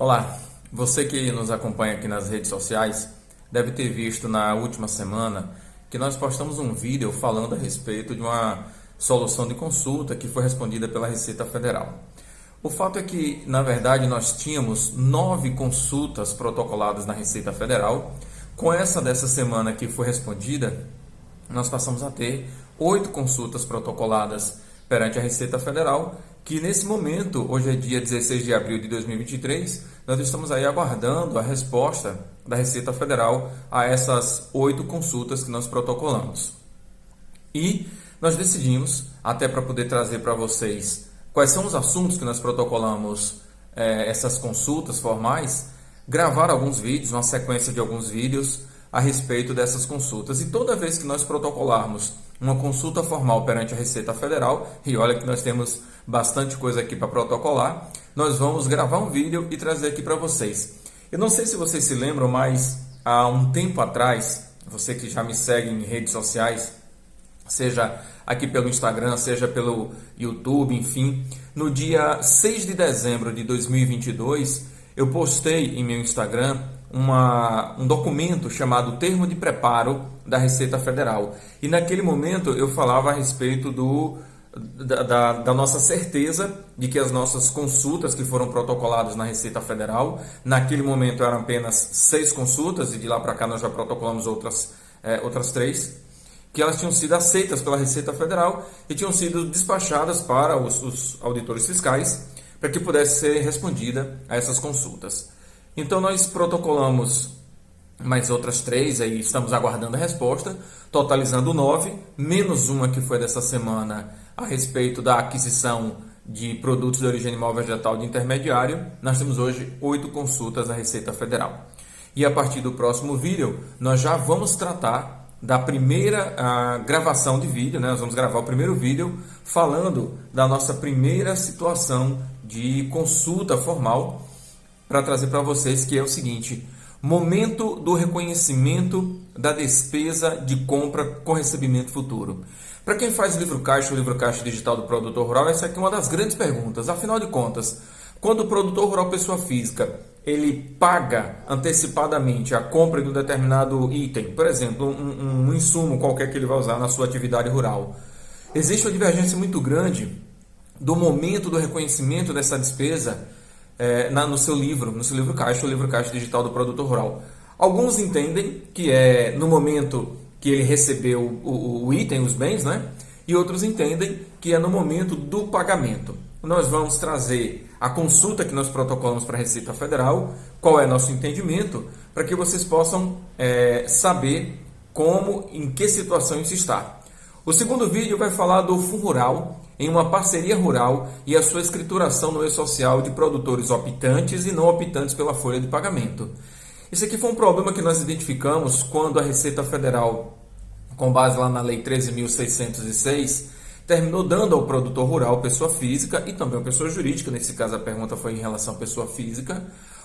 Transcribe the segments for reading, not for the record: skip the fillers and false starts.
Olá, você que nos acompanha aqui nas redes sociais deve ter visto na última semana que nós postamos um vídeo falando a respeito de uma solução de consulta que foi respondida pela Receita Federal. O fato é que, na verdade, nós tínhamos 9 consultas protocoladas na Receita Federal. Com essa dessa semana que foi respondida, nós passamos a ter 8 consultas protocoladas perante a Receita Federal, que nesse momento, hoje é dia 16 de abril de 2023, nós estamos aí aguardando a resposta da Receita Federal a essas 8 consultas que nós protocolamos. E nós decidimos, até para poder trazer para vocês quais são os assuntos que nós protocolamos essas consultas formais, gravar alguns vídeos, uma sequência de alguns vídeos a respeito dessas consultas. E toda vez que nós protocolarmos uma consulta formal perante a Receita Federal, e olha que nós temos bastante coisa aqui para protocolar, nós vamos gravar um vídeo e trazer aqui para vocês. Eu não sei se vocês se lembram, mas há um tempo atrás, você que já me segue em redes sociais, seja aqui pelo Instagram, seja pelo YouTube, enfim, no dia 6 de dezembro de 2022, eu postei em meu Instagram um documento chamado Termo de Preparo da Receita Federal. E naquele momento eu falava a respeito da nossa certeza de que as nossas consultas que foram protocoladas na Receita Federal, naquele momento eram apenas 6 consultas, e de lá para cá nós já protocolamos outras 3, que elas tinham sido aceitas pela Receita Federal e tinham sido despachadas para os auditores fiscais para que pudesse ser respondida a essas consultas. Então nós protocolamos mais outras 3, aí estamos aguardando a resposta, totalizando 9, menos uma que foi dessa semana a respeito da aquisição de produtos de origem animal vegetal de intermediário. Nós temos hoje 8 consultas da Receita Federal. E a partir do próximo vídeo, nós já vamos tratar da primeira gravação de vídeo, né? Nós vamos gravar o primeiro vídeo falando da nossa primeira situação de consulta formal para trazer para vocês, que é o seguinte: momento do reconhecimento da despesa de compra com recebimento futuro. Para quem faz livro caixa, o livro caixa digital do produtor rural, essa aqui é uma das grandes perguntas. Afinal de contas, quando o produtor rural pessoa física, ele paga antecipadamente a compra de um determinado item, por exemplo, um insumo qualquer que ele vai usar na sua atividade rural, existe uma divergência muito grande do momento do reconhecimento dessa despesa no seu livro caixa, o livro caixa digital do produtor rural. Alguns entendem que é no momento que ele recebeu o item, os bens, né? E outros entendem que é no momento do pagamento. Nós vamos trazer a consulta que nós protocolamos para a Receita Federal, qual é nosso entendimento, para que vocês possam saber em que situação isso está. O segundo vídeo vai falar do FUNRURAL em uma parceria rural e a sua escrituração no e-social de produtores optantes e não optantes pela folha de pagamento. Isso aqui foi um problema que nós identificamos quando a Receita Federal, com base lá na Lei 13.606, terminou dando ao produtor rural, pessoa física e também pessoa jurídica, nesse caso a pergunta foi em relação à pessoa física,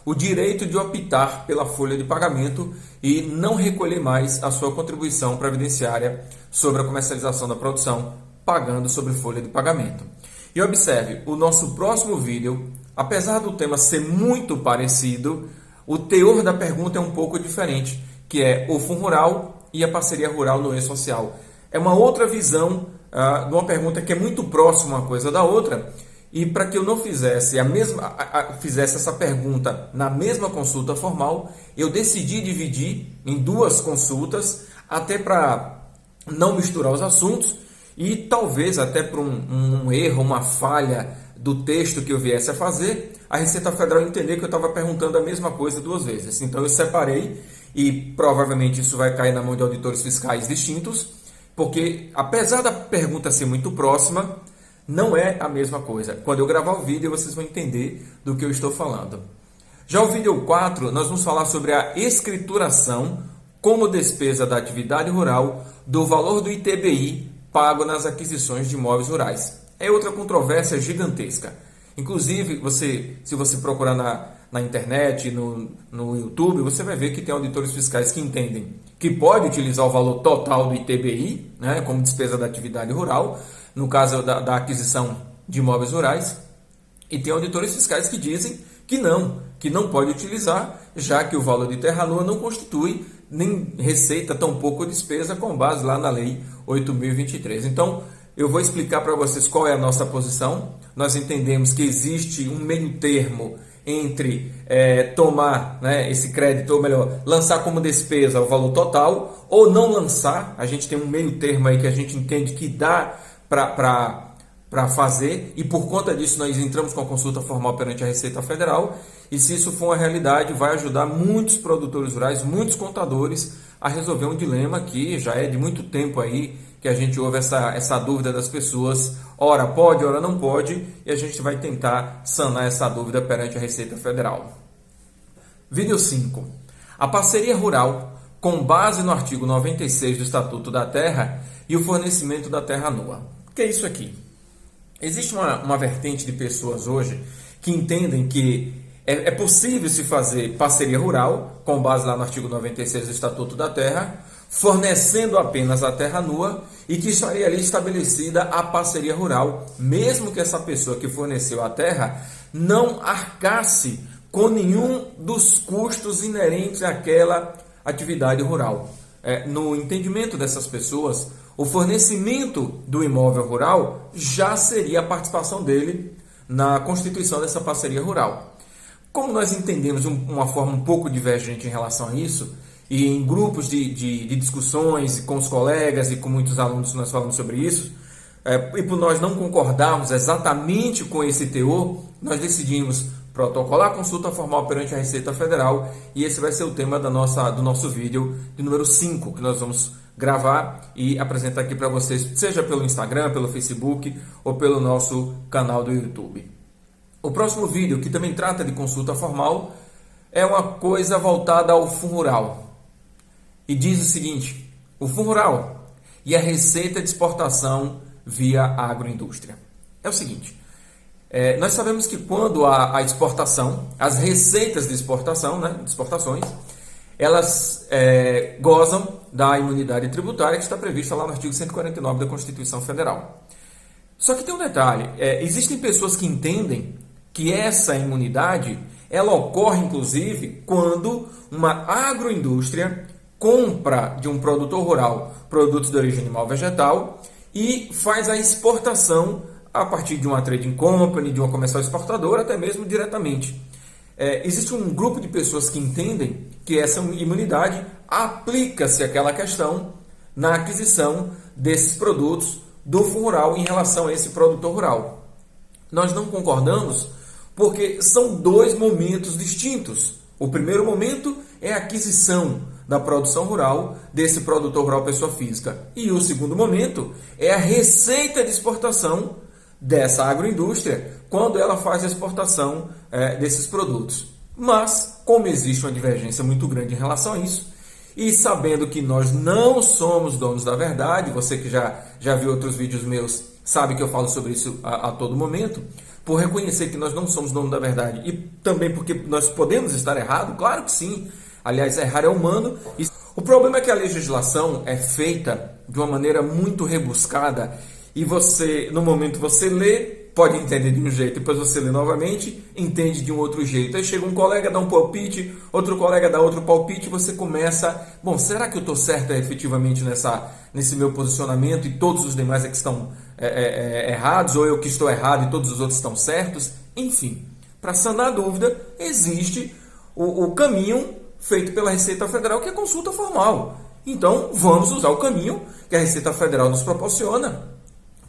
o direito de optar pela folha de pagamento e não recolher mais a sua contribuição previdenciária sobre a comercialização da produção, pagando sobre folha de pagamento. E observe, o nosso próximo vídeo, apesar do tema ser muito parecido, o teor da pergunta é um pouco diferente, que é o FUNRURAL e a parceria rural no e-social. É uma outra visão de uma pergunta que é muito próxima uma coisa da outra, e para que eu não fizesse fizesse essa pergunta na mesma consulta formal, eu decidi dividir em 2 consultas, até para não misturar os assuntos e talvez até por um erro, uma falha do texto que eu viesse a fazer, a Receita Federal entender que eu estava perguntando a mesma coisa 2 vezes. Então eu separei e provavelmente isso vai cair na mão de auditores fiscais distintos, porque apesar da pergunta ser muito próxima, não é a mesma coisa. Quando eu gravar o vídeo, vocês vão entender do que eu estou falando. Já o vídeo 4, nós vamos falar sobre a escrituração como despesa da atividade rural do valor do ITBI pago nas aquisições de imóveis rurais. É outra controvérsia gigantesca. Inclusive, se você procurar na internet, no YouTube, você vai ver que tem auditores fiscais que entendem que pode utilizar o valor total do ITBI, né, como despesa da atividade rural, no caso da aquisição de imóveis rurais, e tem auditores fiscais que dizem que não, que não pode utilizar, já que o valor de terra nua não constitui nem receita, tampouco despesa, com base lá na Lei 8.023. Então, eu vou explicar para vocês qual é a nossa posição. Nós entendemos que existe um meio termo entre tomar, né, esse crédito, ou melhor, lançar como despesa o valor total, ou não lançar. A gente tem um meio termo aí que a gente entende que dá para fazer, e por conta disso nós entramos com a consulta formal perante a Receita Federal, e se isso for uma realidade, vai ajudar muitos produtores rurais, muitos contadores a resolver um dilema que já é de muito tempo aí, que a gente ouve essa dúvida das pessoas, ora pode, ora não pode, e a gente vai tentar sanar essa dúvida perante a Receita Federal. Vídeo 5. A parceria rural, com base no artigo 96 do Estatuto da Terra e o fornecimento da terra nua. O que é isso aqui? Existe uma vertente de pessoas hoje que entendem que é possível se fazer parceria rural, com base lá no artigo 96 do Estatuto da Terra, fornecendo apenas a terra nua, e que estaria ali estabelecida a parceria rural, mesmo que essa pessoa que forneceu a terra não arcasse com nenhum dos custos inerentes àquela atividade rural. No entendimento dessas pessoas, o fornecimento do imóvel rural já seria a participação dele na constituição dessa parceria rural. Como nós entendemos uma forma um pouco divergente em relação a isso, e em grupos de discussões com os colegas e com muitos alunos nós falamos sobre isso, e por nós não concordarmos exatamente com esse teor, nós decidimos protocolar a consulta formal perante a Receita Federal, e esse vai ser o tema do nosso vídeo de número 5, que nós vamos gravar e apresentar aqui para vocês, seja pelo Instagram, pelo Facebook ou pelo nosso canal do YouTube. O próximo vídeo, que também trata de consulta formal, é uma coisa voltada ao Fundo Rural. E diz o seguinte: o Fundo Rural e a receita de exportação via agroindústria. É o seguinte, nós sabemos que quando há a exportação, as receitas de exportação, né, de exportações, elas gozam da imunidade tributária que está prevista lá no artigo 149 da Constituição Federal. Só que tem um detalhe, existem pessoas que entendem que essa imunidade ela ocorre inclusive quando uma agroindústria compra de um produtor rural produtos de origem animal vegetal e faz a exportação a partir de uma trading company, de uma comercial exportadora, até mesmo diretamente. Existe um grupo de pessoas que entendem que essa imunidade aplica-se àquela questão na aquisição desses produtos do Fundo Rural em relação a esse produtor rural. Nós não concordamos porque são dois momentos distintos. O primeiro momento é a aquisição da produção rural desse produtor rural pessoa física. E o segundo momento é a receita de exportação dessa agroindústria quando ela faz a exportação desses produtos. Mas, como existe uma divergência muito grande em relação a isso, e sabendo que nós não somos donos da verdade, você que já viu outros vídeos meus sabe que eu falo sobre isso a todo momento, por reconhecer que nós não somos donos da verdade e também porque nós podemos estar errados, claro que sim, aliás, errar é humano. O problema é que a legislação é feita de uma maneira muito rebuscada e você, no momento você lê, pode entender de um jeito, depois você lê novamente, entende de um outro jeito. Aí chega um colega, dá um palpite, outro colega dá outro palpite, e você começa, bom, será que eu estou certo efetivamente nesse meu posicionamento e todos os demais é que estão errados, ou eu que estou errado e todos os outros estão certos? Enfim, para sanar a dúvida, existe o caminho feito pela Receita Federal, que é a consulta formal. Então, vamos usar o caminho que a Receita Federal nos proporciona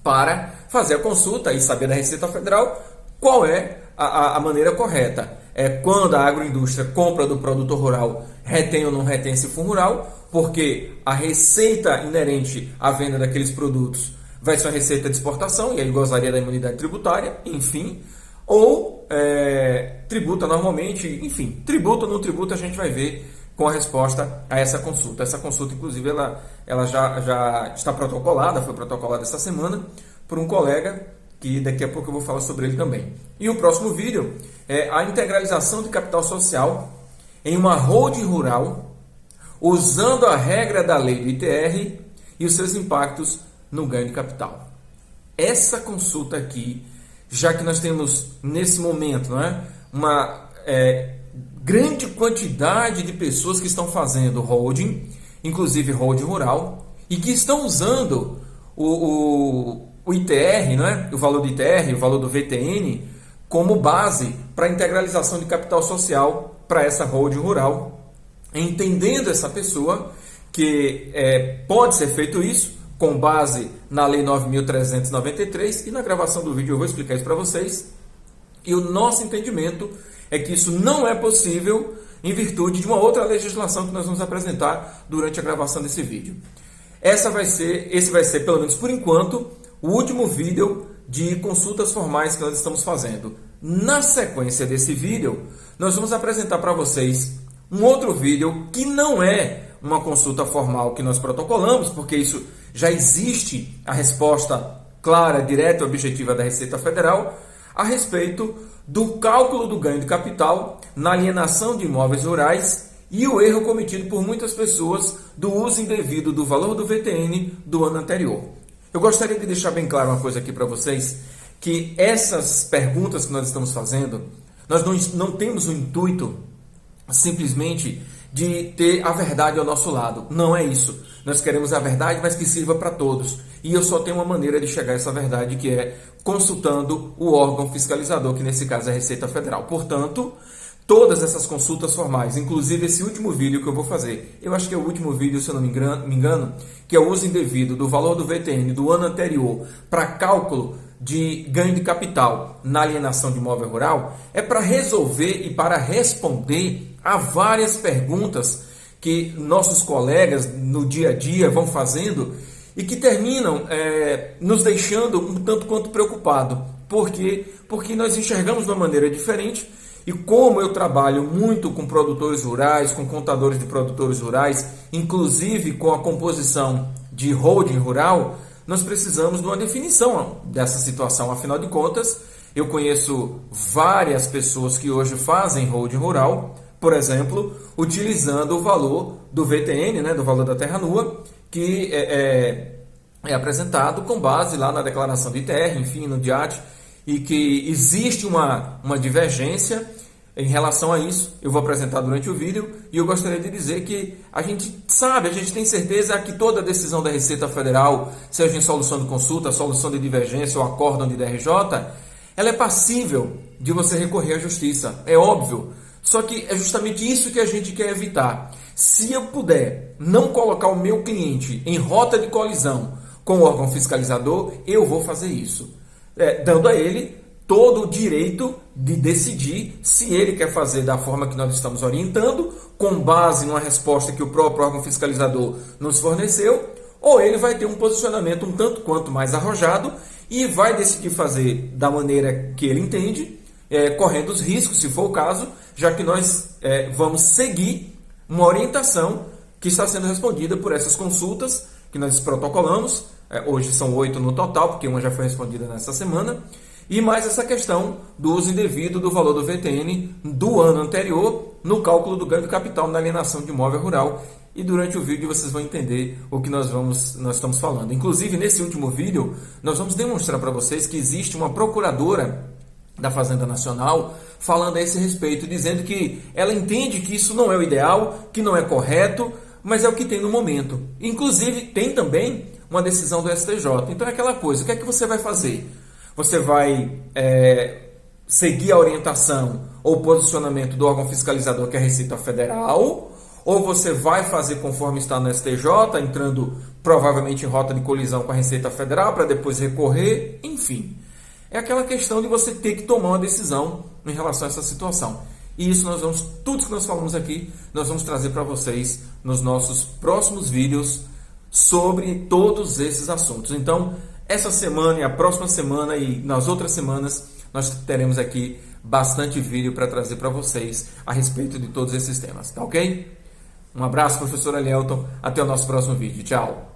para fazer a consulta e saber da Receita Federal qual é a maneira correta. Quando a agroindústria compra do produtor rural, retém ou não retém esse fundo rural, porque a receita inerente à venda daqueles produtos vai ser uma receita de exportação, e aí gozaria da imunidade tributária, enfim, ou tributa normalmente, enfim, tributa ou não tributa, a gente vai ver com a resposta a essa consulta. Essa consulta, inclusive, ela já está protocolada, foi protocolada essa semana por um colega, que daqui a pouco eu vou falar sobre ele também. E o próximo vídeo é a integralização de capital social em uma holding rural, usando a regra da lei do ITR e os seus impactos no ganho de capital. Essa consulta aqui, já que nós temos nesse momento, não é, grande quantidade de pessoas que estão fazendo holding, inclusive holding rural, e que estão usando o ITR, né? O valor do ITR, o valor do VTN, como base para a integralização de capital social para essa holding rural, entendendo essa pessoa que pode ser feito isso com base na Lei 9.393, e na gravação do vídeo eu vou explicar isso para vocês. E o nosso entendimento é que isso não é possível em virtude de uma outra legislação que nós vamos apresentar durante a gravação desse vídeo. Esse vai ser, pelo menos por enquanto, o último vídeo de consultas formais que nós estamos fazendo. Na sequência desse vídeo, nós vamos apresentar para vocês um outro vídeo que não é uma consulta formal que nós protocolamos, porque isso já existe a resposta clara, direta e objetiva da Receita Federal a respeito do cálculo do ganho de capital na alienação de imóveis rurais e o erro cometido por muitas pessoas do uso indevido do valor do VTN do ano anterior. Eu gostaria de deixar bem claro uma coisa aqui para vocês, que essas perguntas que nós estamos fazendo, nós não temos o intuito simplesmente de ter a verdade ao nosso lado. Não é isso. Nós queremos a verdade, mas que sirva para todos. E eu só tenho uma maneira de chegar a essa verdade, que é consultando o órgão fiscalizador, que nesse caso é a Receita Federal. Portanto, todas essas consultas formais, inclusive esse último vídeo que eu vou fazer, eu acho que é o último vídeo, se eu não me engano, que é o uso indevido do valor do VTN do ano anterior para cálculo de ganho de capital na alienação de imóvel rural, é para resolver e para responder a várias perguntas que nossos colegas no dia a dia vão fazendo e que terminam nos deixando um tanto quanto preocupado. Por quê? Porque nós enxergamos de uma maneira diferente, e como eu trabalho muito com produtores rurais, com contadores de produtores rurais, inclusive com a composição de holding rural, nós precisamos de uma definição dessa situação. Afinal de contas, eu conheço várias pessoas que hoje fazem holding rural, por exemplo, utilizando o valor do VTN, né, do valor da terra nua, que é apresentado com base lá na declaração de ITR, enfim, no DIAT, e que existe uma divergência em relação a isso. Eu vou apresentar durante o vídeo, e eu gostaria de dizer que a gente tem certeza que toda decisão da Receita Federal, seja em solução de consulta, solução de divergência ou acórdão de DRJ, ela é passível de você recorrer à justiça, é óbvio. Só que é justamente isso que a gente quer evitar. Se eu puder não colocar o meu cliente em rota de colisão com o órgão fiscalizador, eu vou fazer isso, dando a ele todo o direito de decidir se ele quer fazer da forma que nós estamos orientando, com base numa resposta que o próprio órgão fiscalizador nos forneceu, ou ele vai ter um posicionamento um tanto quanto mais arrojado e vai decidir fazer da maneira que ele entende, correndo os riscos, se for o caso, já que nós vamos seguir uma orientação que está sendo respondida por essas consultas que nós protocolamos. Hoje são 8 no total, porque uma já foi respondida nessa semana, e mais essa questão do uso indevido do valor do VTN do ano anterior no cálculo do ganho de capital na alienação de imóvel rural. E durante o vídeo vocês vão entender o que nós estamos falando. Inclusive, nesse último vídeo, nós vamos demonstrar para vocês que existe uma procuradora da Fazenda Nacional falando a esse respeito, dizendo que ela entende que isso não é o ideal, que não é correto, mas é o que tem no momento. Inclusive, tem também uma decisão do STJ. Então é aquela coisa, o que é que você vai fazer? Você vai seguir a orientação ou posicionamento do órgão fiscalizador, que é a Receita Federal, ou você vai fazer conforme está no STJ, entrando provavelmente em rota de colisão com a Receita Federal para depois recorrer, enfim. É aquela questão de você ter que tomar uma decisão em relação a essa situação. E isso tudo que nós falamos aqui, nós vamos trazer para vocês nos nossos próximos vídeos sobre todos esses assuntos. Então, essa semana e a próxima semana e nas outras semanas, nós teremos aqui bastante vídeo para trazer para vocês a respeito de todos esses temas, tá ok? Um abraço, professor Elielton. Até o nosso próximo vídeo. Tchau!